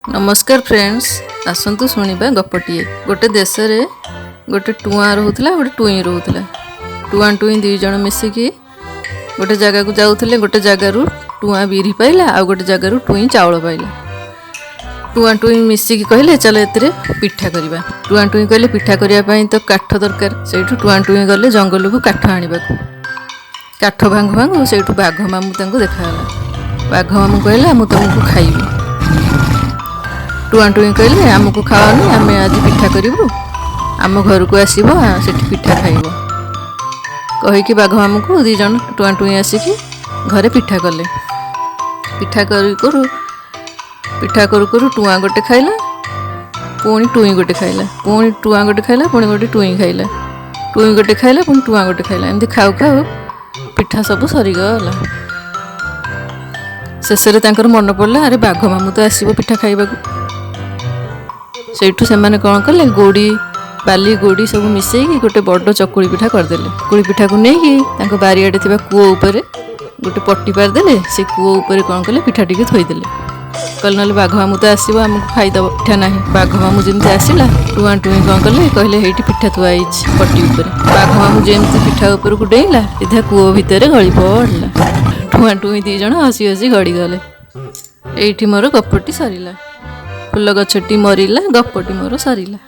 नमस्कार फ्रेंड्स, आसतु शुणा गपटिए। गोटे देश रे गोटे टुआ रोला गोटे टुई रोला। टुआ टुई दुई जन मिसिकी गोटे जगह को जाऊे। गोटे जगार टुआ बिरी पाइला आ गोटे जगार टुई चाउल पाइला। टुआ टुई मिसिकी कहले चल ए पिठा करवा। टुआ टुई कहले पिठा करने तो काठ दरकार। से टुआ टुई गले जंगल को काठ आने काठ भांगु भांगु से बाघ मामू देखाला। बाघ मामू कहला मु तुमको खाइबी। टुआ टुई कहले आमको खाओनी, आम आज पिठा करूँ, आम घर को आसब से पिठा खाइब कहीकि बाघ मामू को दी जन टुआ टुई आसिकी घरे पिठा कले। पिठा करू करू टुआ गोटे खाइला, पुणी टुई गोटे खाइला, पुणी टुआ गोटे खाइला, पुणी गोटे टुई खाइला, टुई गोटे खाइला, पुणी टुआ गोटे खाइला। एमती खाऊ खाऊ पिठा सब सरीगला। शेष मन पड़ा अरे बाघ मामू तो आसब पिठा खाइबा। से कौन कले गोड़ी बाली गोड़ी सब मिसई गोटे बड़ चकुड़ी पिठा करदे। चकुड़ी पिठा को लेकिन बारियाडे थी कूओ उपर गोटे पट्टी पारदे। से कूओ उपर कौन कले पिठा टी थोदेले। कहले ना बाघ मामू तो आसब आमको खाईदब पिठा ना। बाघ मामू जमी आसला टुआ टुई कौन कले कहले हेटी पिठा थुआई पट्टी उपर। बाघ मामू जमी पिठा उपर को डेला सीधा कूओ भितर गली पड़ा। टुआ टुई दी जन हसी हसी गड़ी गले। एठी मोर गपटी सरिला। फूल गछटी मरिला, गपटी मोर सरिला।